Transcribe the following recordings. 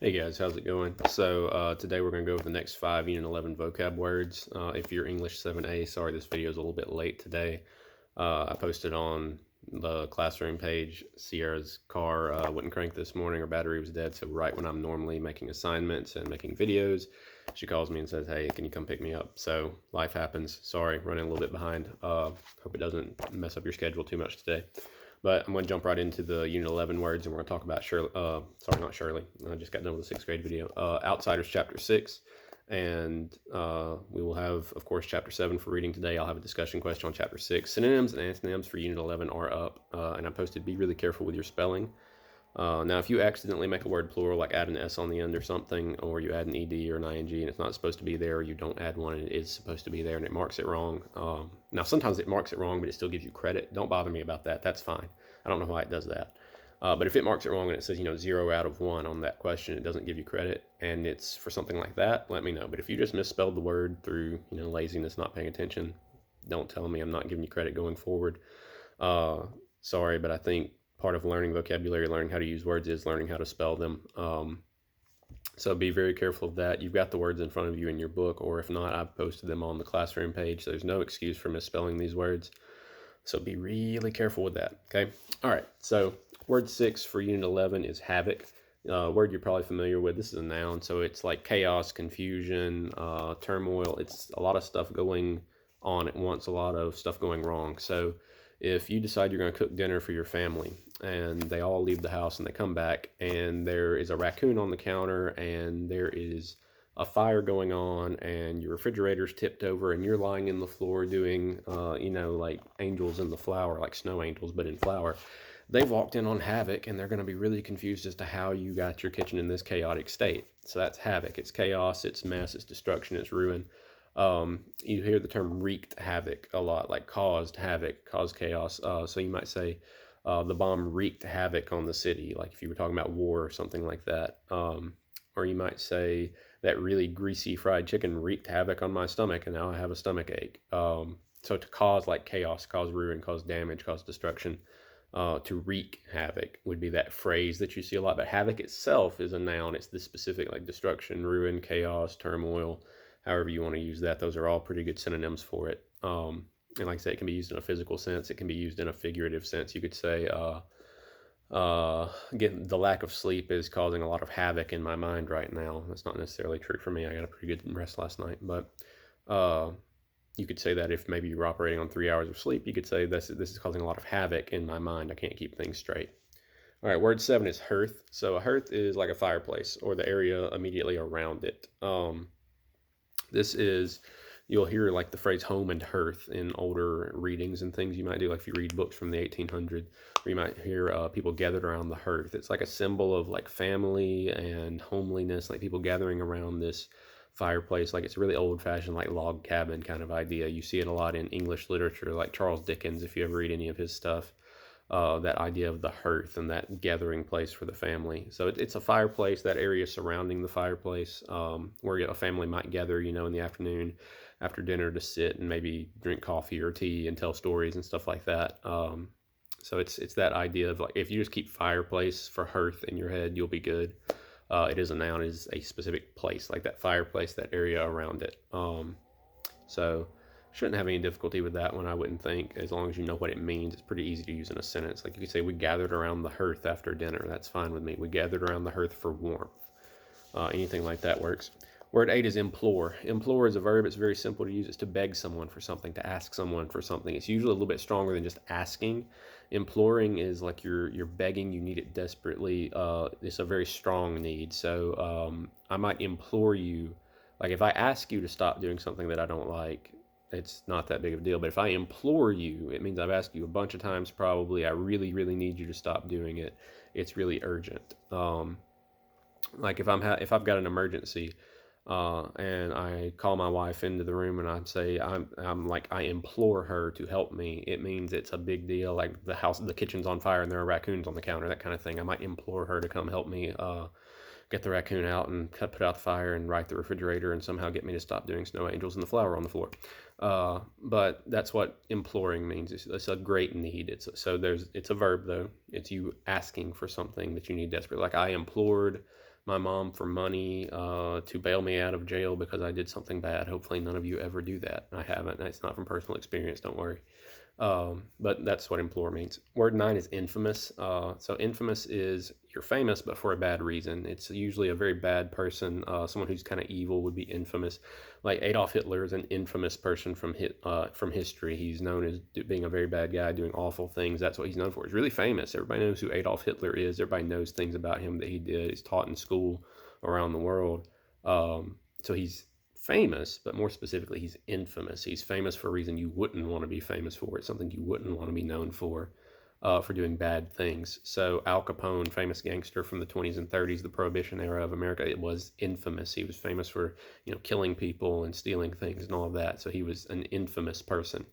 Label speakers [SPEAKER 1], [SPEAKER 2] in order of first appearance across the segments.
[SPEAKER 1] Hey guys, how's it going? So today we're going to go over the next 5 Unit 11 vocab words. If you're English 7A, sorry this video is a little bit late today. I posted on the classroom page. Sierra's car wouldn't crank this morning. Her battery was dead, so right when I'm normally making assignments and making videos, she calls me and says, hey, can you come pick me up? So life happens. Sorry, running a little bit behind. Hope it doesn't mess up your schedule too much today. But I'm going to jump right into the Unit 11 words, and we're going to talk about Shirley. Sorry, not Shirley. I just got done with the 6th grade video. Outsiders, Chapter 6. And we will have, of course, Chapter 7 for reading today. I'll have a discussion question on Chapter 6. Synonyms and antonyms for Unit 11 are up. And I posted, be really careful with your spelling. Now, if you accidentally make a word plural, like add an S on the end or something, or you add an ED or an ING and it's not supposed to be there, or you don't add one and it is supposed to be there and it marks it wrong. Now, sometimes it marks it wrong, but it still gives you credit. Don't bother me about that. That's fine. I don't know why it does that. But if it marks it wrong and it says, 0 out of 1 on that question, it doesn't give you credit, and it's for something like that, let me know. But if you just misspelled the word through, laziness, not paying attention, don't tell me. I'm not giving you credit going forward. Sorry, but I think part of learning vocabulary, learning how to use words, is learning how to spell them. So be very careful of that. You've got the words in front of you in your book, or if not, I've posted them on the classroom page. There's no excuse for misspelling these words. So be really careful with that, okay? All right, so word 6 for Unit 11 is havoc. Word you're probably familiar with. This is a noun, so it's like chaos, confusion, turmoil. It's a lot of stuff going on at once, a lot of stuff going wrong. So if you decide you're going to cook dinner for your family and they all leave the house and they come back and there is a raccoon on the counter and there is a fire going on and your refrigerator's tipped over and you're lying in the floor doing, like angels in the flour, like snow angels, but in flour, they've walked in on havoc and they're going to be really confused as to how you got your kitchen in this chaotic state. So that's havoc. It's chaos, it's mess, it's destruction, it's ruin. You hear the term wreaked havoc a lot, like caused havoc, caused chaos. So you might say the bomb wreaked havoc on the city, like if you were talking about war or something like that. Or you might say that really greasy fried chicken wreaked havoc on my stomach and now I have a stomach ache. So to cause like chaos, cause ruin, cause damage, cause destruction. To wreak havoc would be that phrase that you see a lot. But havoc itself is a noun. It's the specific, like destruction, ruin, chaos, turmoil, however you want to use that. Those are all pretty good synonyms for it. And like I say, it can be used in a physical sense. It can be used in a figurative sense. You could say, the lack of sleep is causing a lot of havoc in my mind right now. That's not necessarily true for me. I got a pretty good rest last night. But you could say that if maybe you're operating on 3 hours of sleep, you could say this is causing a lot of havoc in my mind. I can't keep things straight. All right, word 7 is hearth. So a hearth is like a fireplace or the area immediately around it. You'll hear like the phrase home and hearth in older readings and things you might do, like if you read books from the 1800s, or you might hear people gathered around the hearth. It's like a symbol of like family and homeliness, like people gathering around this fireplace. Like it's a really old-fashioned like log cabin kind of idea. You see it a lot in English literature, like Charles Dickens, if you ever read any of his stuff. That idea of the hearth and that gathering place for the family. So it's a fireplace, that area surrounding the fireplace, where a family might gather, in the afternoon after dinner to sit and maybe drink coffee or tea and tell stories and stuff like that. So it's that idea of like, if you just keep fireplace for hearth in your head, you'll be good. It is a noun, it is a specific place, like that fireplace, that area around it. So shouldn't have any difficulty with that one, I wouldn't think, as long as you know what it means. It's pretty easy to use in a sentence. Like you could say, we gathered around the hearth after dinner. That's fine with me. We gathered around the hearth for warmth. Anything like that works. Word 8 is implore. Implore is a verb. It's very simple to use. It's to beg someone for something, to ask someone for something. It's usually a little bit stronger than just asking. Imploring is like you're begging, you need it desperately. It's a very strong need. So I might implore you, like if I ask you to stop doing something that I don't like, it's not that big of a deal. But if I implore you, it means I've asked you a bunch of times probably. I really, really need you to stop doing it. It's really urgent. Like if I've got an emergency, and I call my wife into the room and I say I implore her to help me, it means it's a big deal. Like the kitchen's on fire and there are raccoons on the counter, that kind of thing. I might implore her to come help me get the raccoon out and put out the fire and right the refrigerator and somehow get me to stop doing snow angels and the flour on the floor. But that's what imploring means. It's a great need. It's a verb though. It's you asking for something that you need desperately. Like I implored my mom for money to bail me out of jail because I did something bad. Hopefully none of you ever do that. I haven't. It's not from personal experience, don't worry. But that's what implore means. Word 9 is infamous. So infamous is you're famous, but for a bad reason. It's usually a very bad person. Someone who's kind of evil would be infamous. Like Adolf Hitler is an infamous person from history. He's known as being a very bad guy, doing awful things. That's what he's known for. He's really famous. Everybody knows who Adolf Hitler is. Everybody knows things about him that he did. He's taught in school around the world. So he's famous, but more specifically, he's infamous. He's famous for a reason you wouldn't want to be famous for. It's something you wouldn't want to be known for doing bad things. So Al Capone, famous gangster from the 20s and 30s, the Prohibition era of America, it was infamous. He was famous for, killing people and stealing things and all of that. So he was an infamous person.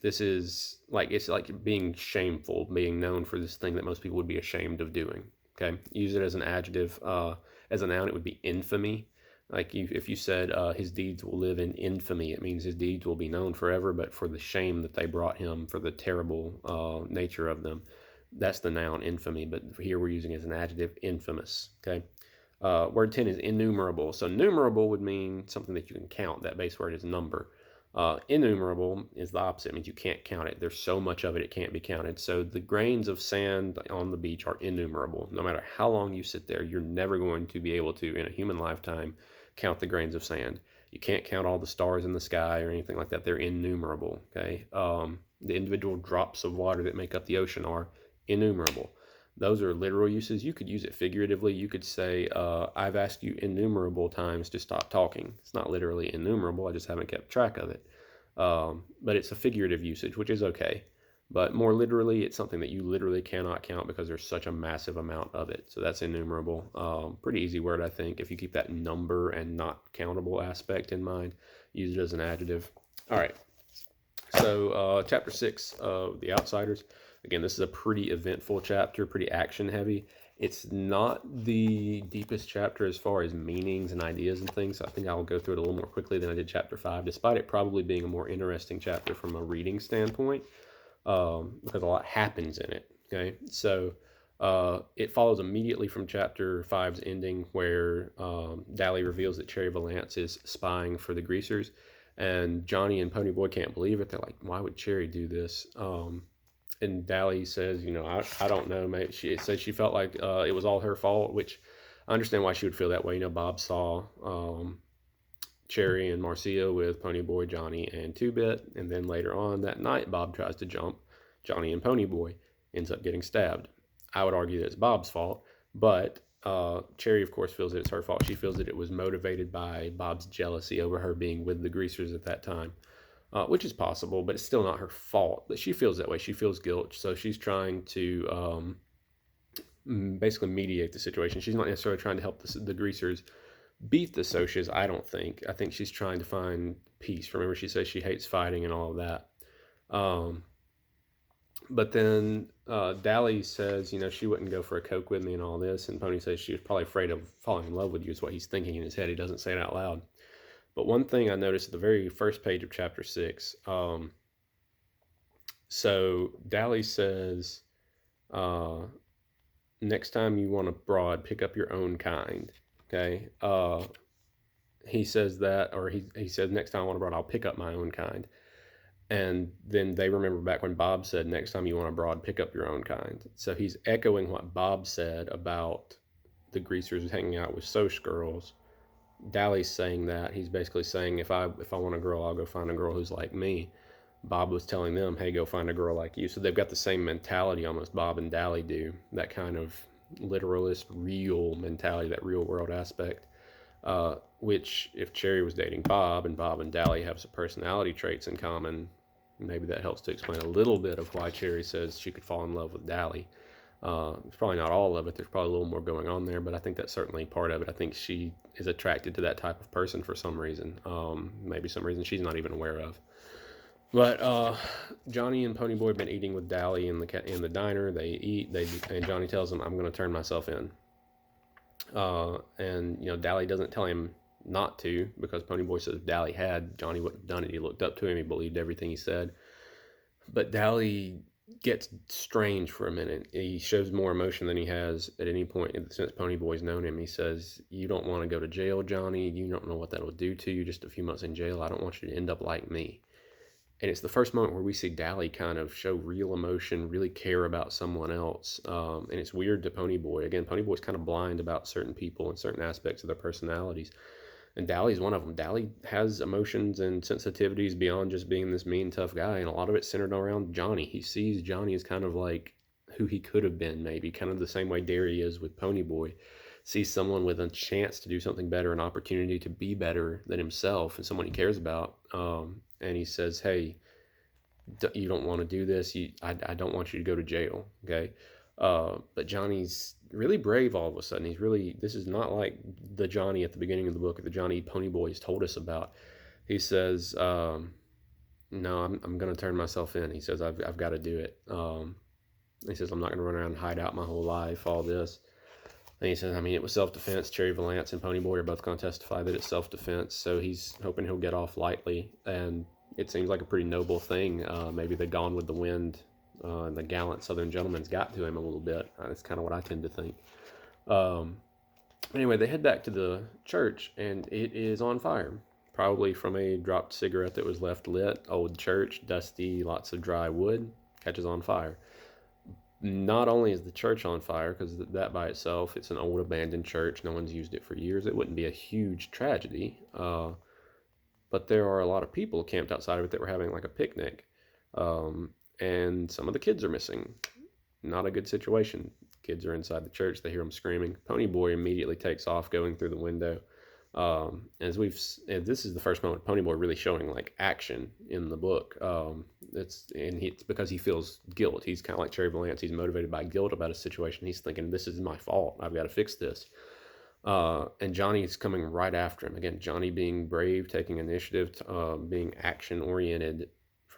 [SPEAKER 1] This is it's like being shameful, being known for this thing that most people would be ashamed of doing. Okay, use it as an adjective. As a noun, it would be infamy. If you said his deeds will live in infamy, it means his deeds will be known forever, but for the shame that they brought him, for the terrible nature of them. That's the noun infamy, but here we're using it as an adjective, infamous. Okay. Word 10 is innumerable. So numerable would mean something that you can count. That base word is number. Innumerable is the opposite. It means you can't count it. There's so much of it, it can't be counted. So the grains of sand on the beach are innumerable. No matter how long you sit there, you're never going to be able to, in a human lifetime, count the grains of sand. You can't count all the stars in the sky or anything like that. They're innumerable. Okay. The individual drops of water that make up the ocean are innumerable. Those are literal uses. You could use it figuratively. You could say, I've asked you innumerable times to stop talking. It's not literally innumerable. I just haven't kept track of it. But it's a figurative usage, which is okay. But more literally, it's something that you literally cannot count because there's such a massive amount of it. So that's innumerable. Pretty easy word, I think. If you keep that number and not countable aspect in mind, use it as an adjective. All right. So chapter 6 of The Outsiders. Again, this is a pretty eventful chapter, pretty action heavy. It's not the deepest chapter as far as meanings and ideas and things. So I think I'll go through it a little more quickly than I did chapter 5, despite it probably being a more interesting chapter from a reading standpoint, because a lot happens in it. Okay, so it follows immediately from chapter 5's ending, where Dally reveals that Cherry Valance is spying for the Greasers, and Johnny and Ponyboy can't believe it. They're like, why would Cherry do this? And Dally says, I don't know, mate. She said she felt like it was all her fault, which I understand why she would feel that way. Bob saw Cherry and Marcia with Ponyboy, Johnny, and Two-Bit, and then later on that night, Bob tries to jump Johnny and Ponyboy, ends up getting stabbed. I would argue that it's Bob's fault, but Cherry, of course, feels that it's her fault. She feels that it was motivated by Bob's jealousy over her being with the Greasers at that time. Which is possible, but it's still not her fault. But she feels that way. She feels guilt. So she's trying to basically mediate the situation. She's not necessarily trying to help the Greasers beat the Socias, I don't think. I think she's trying to find peace. Remember, she says she hates fighting and all of that. But then Dally says, she wouldn't go for a Coke with me and all this. And Pony says she was probably afraid of falling in love with you is what he's thinking in his head. He doesn't say it out loud. But one thing I noticed at the very first page of chapter 6, so Dally says, next time you want a broad, pick up your own kind, okay? He says that, or he says, next time I want a broad, I'll pick up my own kind. And then they remember back when Bob said, next time you want a broad, pick up your own kind. So he's echoing what Bob said about the Greasers hanging out with Soch girls. Dally's saying that. He's basically saying, if I want a girl, I'll go find a girl who's like me. Bob was telling them, hey, go find a girl like you. So they've got the same mentality almost, Bob and Dally do. That kind of literalist, real mentality, that real world aspect. Which, if Cherry was dating Bob and Dally have some personality traits in common, maybe that helps to explain a little bit of why Cherry says she could fall in love with Dally. It's probably not all of it. There's probably a little more going on there, but I think that's certainly part of it. I think she is attracted to that type of person for some reason. Maybe some reason she's not even aware of. But Johnny and Ponyboy have been eating with Dally in the diner. They eat. And Johnny tells them, "I'm going to turn myself in." And Dally doesn't tell him not to, because Ponyboy says if Dally had, Johnny wouldn't have done it. He looked up to him. He believed everything he said. But Dally gets strange for a minute. He shows more emotion than he has at any point since Ponyboy's known him. He says, "You don't want to go to jail, Johnny. You don't know what that'll do to you. Just a few months in jail. I don't want you to end up like me." And it's the first moment where we see Dally kind of show real emotion, really care about someone else. And it's weird to Ponyboy. Again, Ponyboy's kind of blind about certain people and certain aspects of their personalities. And Dally's one of them. Dally has emotions and sensitivities beyond just being this mean, tough guy. And a lot of it's centered around Johnny. He sees Johnny as kind of like who he could have been, maybe, kind of the same way Derry is with Ponyboy. Sees someone with a chance to do something better, an opportunity to be better than himself, and someone he cares about. And he says, "Hey, you don't want to do this. I don't want you to go to jail." Okay. But Johnny's really brave all of a sudden. This is not like the Johnny at the beginning of the book, or the Johnny Ponyboy has told us about. He says, "No, I'm going to turn myself in." He says, I've got to do it. He says, "I'm not going to run around and hide out my whole life, all this." And he says, it was self-defense. Cherry Valance and Ponyboy are both going to testify that it's self-defense. So he's hoping he'll get off lightly. And it seems like a pretty noble thing. Maybe the Gone with the Wind and the gallant Southern gentleman's got to him a little bit. That's kind of what I tend to think. Anyway, they head back to the church, and it is on fire. Probably from a dropped cigarette that was left lit. Old church, dusty, lots of dry wood, catches on fire. Not only is the church on fire, because that by itself, it's an old abandoned church. No one's used it for years. It wouldn't be a huge tragedy. But there are a lot of people camped outside of it that were having like a picnic. And some of the kids are missing. Not a good situation. Kids are inside the church. They hear them screaming. Ponyboy immediately takes off, going through the window. This is the first moment Ponyboy really showing like action in the book. It's because he feels guilt. He's kind of like Cherry Valance. He's motivated by guilt about a situation. He's thinking, this is my fault. I've got to fix this. And Johnny is coming right after him. Again, Johnny being brave, taking initiative, being action oriented.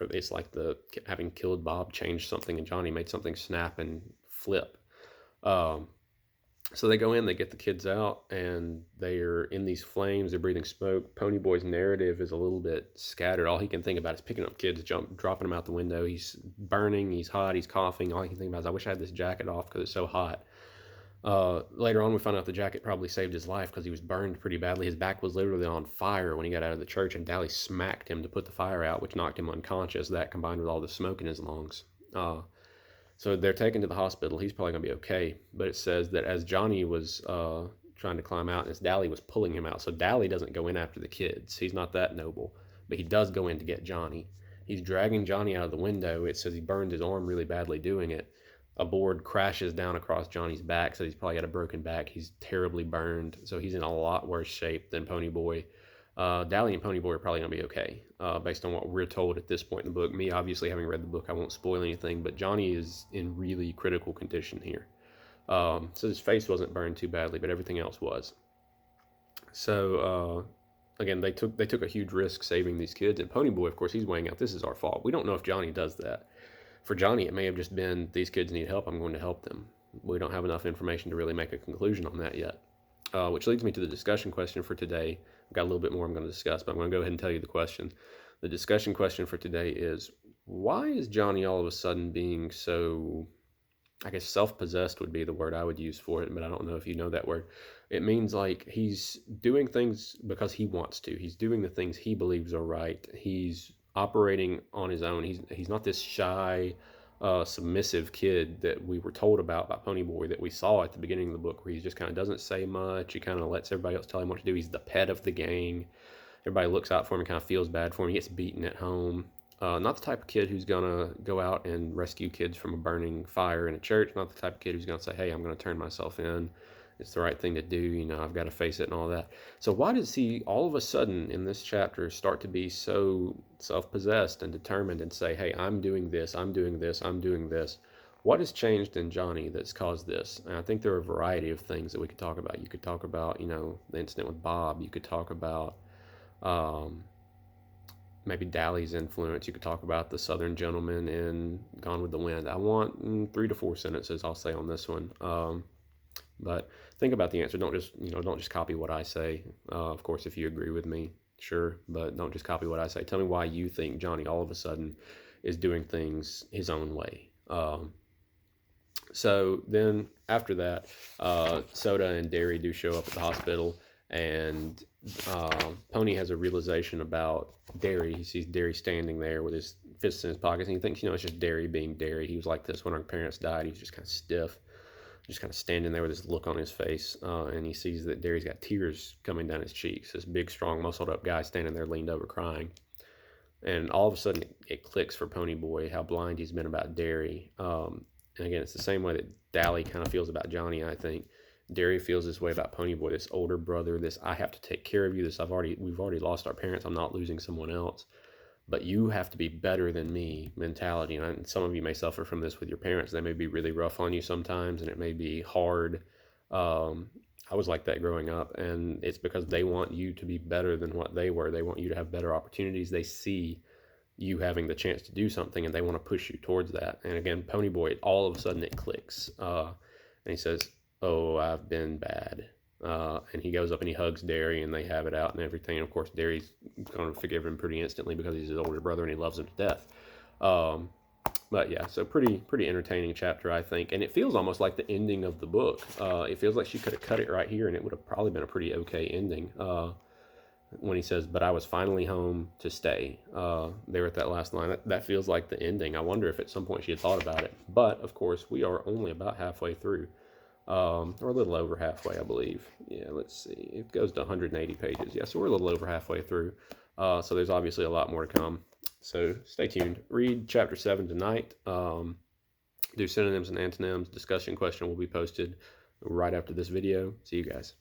[SPEAKER 1] It's like having killed Bob changed something, and Johnny made something snap and flip. So they go in, they get the kids out, and they're in these flames. They're breathing smoke. Ponyboy's narrative is a little bit scattered. All he can think about is picking up kids, dropping them out the window. He's burning, he's hot, he's coughing. All he can think about is, I wish I had this jacket off because it's so hot. Later on, we found out the jacket probably saved his life because he was burned pretty badly. His back was literally on fire when he got out of the church, and Dally smacked him to put the fire out, which knocked him unconscious. That combined with all the smoke in his lungs. So they're taken to the hospital. He's probably going to be okay. But it says that as Johnny was trying to climb out, as Dally was pulling him out. So Dally doesn't go in after the kids. He's not that noble. But he does go in to get Johnny. He's dragging Johnny out of the window. It says he burned his arm really badly doing it. A board crashes down across Johnny's back, so he's probably got a broken back. He's terribly burned, so he's in a lot worse shape than Ponyboy. Dally and Ponyboy are probably going to be okay, based on what we're told at this point in the book. Me, obviously, having read the book, I won't spoil anything, but Johnny is in really critical condition here. So his face wasn't burned too badly, but everything else was. So, again, they took a huge risk saving these kids, and Ponyboy, of course, he's weighing out, this is our fault. We don't know if Johnny does that. For Johnny, it may have just been, these kids need help, I'm going to help them. We don't have enough information to really make a conclusion on that yet. Which leads me to the discussion question for today. I've got a little bit more I'm going to discuss, but I'm going to go ahead and tell you the question. The discussion question for today is, why is Johnny all of a sudden being so, I guess self-possessed would be the word I would use for it, but I don't know if you know that word. It means like he's doing things because he wants to. He's doing the things he believes are right. He's operating on his own. He's not this shy, submissive kid that we were told about by Ponyboy that we saw at the beginning of the book, where he just kind of doesn't say much. He kind of lets everybody else tell him what to do. He's the pet of the gang. Everybody looks out for him and kind of feels bad for him. He gets beaten at home. Not the type of kid who's going to go out and rescue kids from a burning fire in a church. Not the type of kid who's going to say, hey, I'm going to turn myself in. It's the right thing to do. I've got to face it and all that. So why does he all of a sudden in this chapter start to be so self-possessed and determined and say, hey, I'm doing this, I'm doing this, I'm doing this? What has changed in Johnny that's caused this? And I think there are a variety of things that we could talk about. You could talk about, the incident with Bob. You could talk about maybe Dally's influence. You could talk about the Southern gentleman in Gone with the Wind. I want 3 to 4 sentences I'll say on this one. But think about the answer. Don't just copy what I say. Of course, if you agree with me, sure, but don't just copy what I say. Tell me why you think Johnny all of a sudden is doing things his own way. Um, so then after that, Soda and Derry do show up at the hospital, and Pony has a realization about Derry. He sees Derry standing there with his fists in his pockets, and he thinks, it's just Derry being Derry. He was like this when our parents died. He was just kind of stiff, just kind of standing there with this look on his face, and he sees that Derry's got tears coming down his cheeks. This big, strong, muscled-up guy standing there, leaned over, crying. And all of a sudden, it clicks for Ponyboy how blind he's been about Derry. And again, it's the same way that Dally kind of feels about Johnny, I think. Derry feels this way about Ponyboy, this older brother, this I have to take care of you, this we've already lost our parents, I'm not losing someone else. But you have to be better than me mentality. And some of you may suffer from this with your parents. They may be really rough on you sometimes, and it may be hard. I was like that growing up, and it's because they want you to be better than what they were. They want you to have better opportunities. They see you having the chance to do something, and they want to push you towards that. And again, Ponyboy, all of a sudden it clicks, and he says, "Oh, I've been bad." And he goes up and he hugs Derry, and they have it out and everything. And of course, Derry's going to forgive him pretty instantly because he's his older brother and he loves him to death. But yeah, so pretty entertaining chapter, I think. And it feels almost like the ending of the book. It feels like she could have cut it right here, and it would have probably been a pretty okay ending. When he says, "But I was finally home to stay," there at that last line, that feels like the ending. I wonder if at some point she had thought about it. But of course, we are only about halfway through. Or a little over halfway, I believe. Yeah, let's see. It goes to 180 pages. Yeah, so we're a little over halfway through. So there's obviously a lot more to come. So stay tuned. Read chapter 7 tonight. Do synonyms and antonyms. Discussion question will be posted right after this video. See you guys.